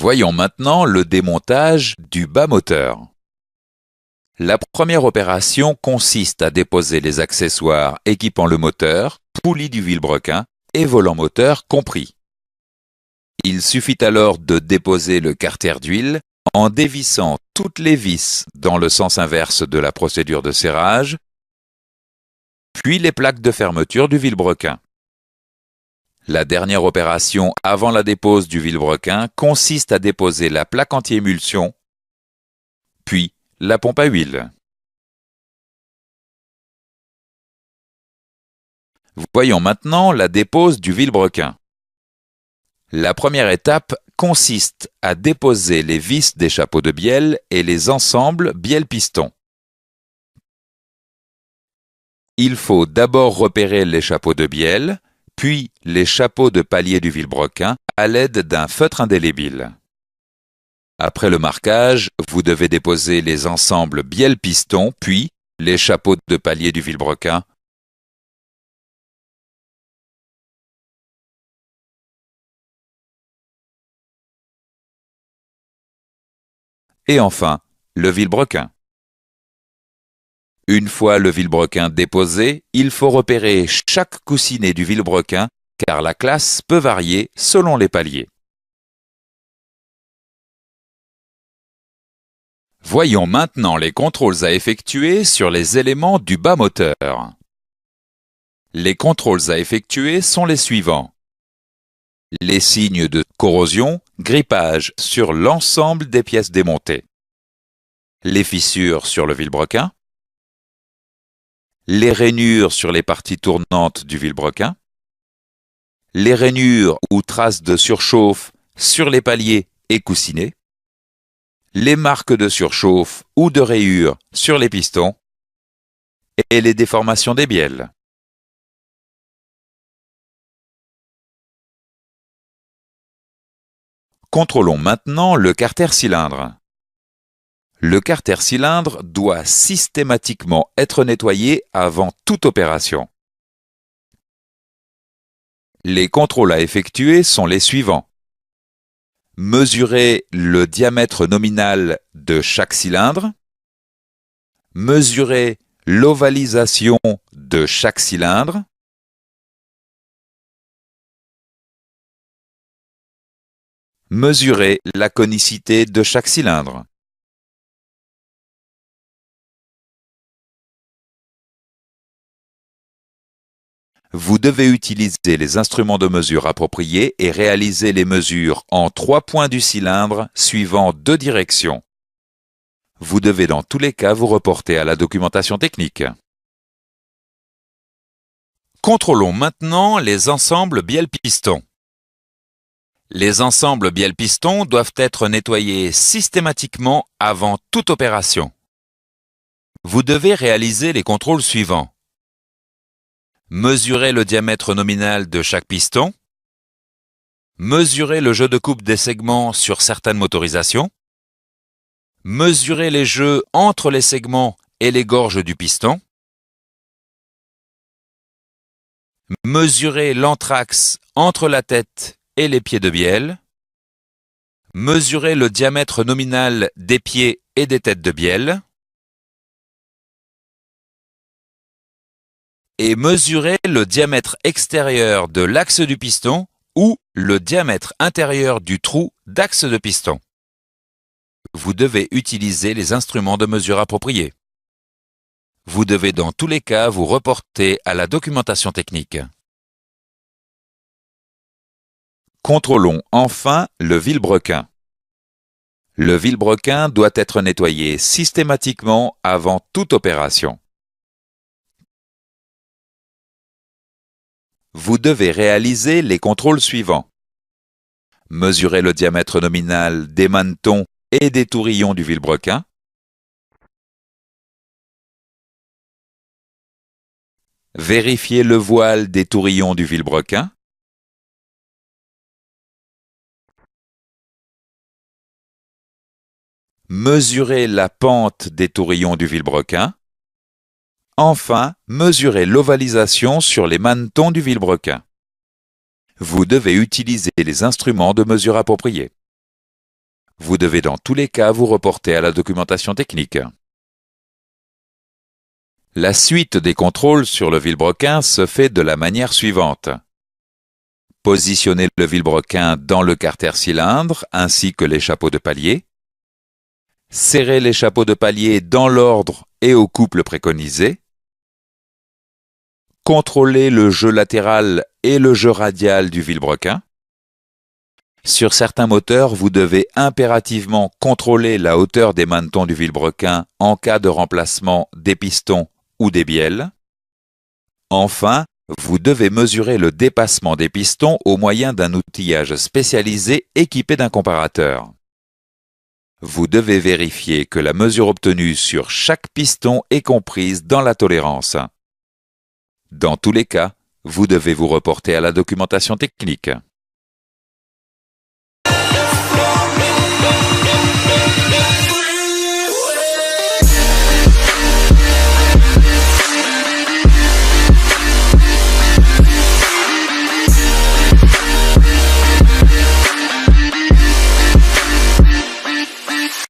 Voyons maintenant le démontage du bas moteur. La première opération consiste à déposer les accessoires équipant le moteur, poulie du vilebrequin et volant moteur compris. Il suffit alors de déposer le carter d'huile en dévissant toutes les vis dans le sens inverse de la procédure de serrage, puis les plaques de fermeture du vilebrequin. La dernière opération avant la dépose du vilebrequin consiste à déposer la plaque anti-émulsion, puis la pompe à huile. Voyons maintenant la dépose du vilebrequin. La première étape consiste à déposer les vis des chapeaux de bielle et les ensembles bielle-piston. Il faut d'abord repérer les chapeaux de bielle, puis les chapeaux de palier du vilebrequin à l'aide d'un feutre indélébile. Après le marquage, vous devez déposer les ensembles bielle-piston, puis les chapeaux de palier du vilebrequin. Et enfin, le vilebrequin. Une fois le vilebrequin déposé, il faut repérer chaque coussinet du vilebrequin car la classe peut varier selon les paliers. Voyons maintenant les contrôles à effectuer sur les éléments du bas moteur. Les contrôles à effectuer sont les suivants. Les signes de corrosion, grippage sur l'ensemble des pièces démontées. Les fissures sur le vilebrequin. Les rainures sur les parties tournantes du vilebrequin. Les rainures ou traces de surchauffe sur les paliers et coussinets. Les marques de surchauffe ou de rayures sur les pistons. Et les déformations des bielles. Contrôlons maintenant le carter cylindre. Le carter cylindre doit systématiquement être nettoyé avant toute opération. Les contrôles à effectuer sont les suivants. Mesurer le diamètre nominal de chaque cylindre. Mesurer l'ovalisation de chaque cylindre. Mesurer la conicité de chaque cylindre. Vous devez utiliser les instruments de mesure appropriés et réaliser les mesures en 3 points du cylindre suivant 2 directions. Vous devez dans tous les cas vous reporter à la documentation technique. Contrôlons maintenant les ensembles bielle-piston. Les ensembles bielle-piston doivent être nettoyés systématiquement avant toute opération. Vous devez réaliser les contrôles suivants. Mesurer le diamètre nominal de chaque piston. Mesurer le jeu de coupe des segments sur certaines motorisations. Mesurer les jeux entre les segments et les gorges du piston. Mesurer l'anthrax entre la tête et les pieds de bielle. Mesurer le diamètre nominal des pieds et des têtes de bielle. Et mesurer le diamètre extérieur de l'axe du piston ou le diamètre intérieur du trou d'axe de piston. Vous devez utiliser les instruments de mesure appropriés. Vous devez dans tous les cas vous reporter à la documentation technique. Contrôlons enfin le vilebrequin. Le vilebrequin doit être nettoyé systématiquement avant toute opération. Vous devez réaliser les contrôles suivants. Mesurer le diamètre nominal des manetons et des tourillons du vilebrequin. Vérifier le voile des tourillons du vilebrequin. Mesurer la pente des tourillons du vilebrequin. Enfin, mesurer l'ovalisation sur les manetons du vilebrequin. Vous devez utiliser les instruments de mesure appropriés. Vous devez dans tous les cas vous reporter à la documentation technique. La suite des contrôles sur le vilebrequin se fait de la manière suivante. Positionnez le vilebrequin dans le carter cylindre ainsi que les chapeaux de palier. Serrez les chapeaux de palier dans l'ordre et au couple préconisé. Contrôlez le jeu latéral et le jeu radial du vilebrequin. Sur certains moteurs, vous devez impérativement contrôler la hauteur des manetons du vilebrequin en cas de remplacement des pistons ou des bielles. Enfin, vous devez mesurer le dépassement des pistons au moyen d'un outillage spécialisé équipé d'un comparateur. Vous devez vérifier que la mesure obtenue sur chaque piston est comprise dans la tolérance. Dans tous les cas, vous devez vous reporter à la documentation technique.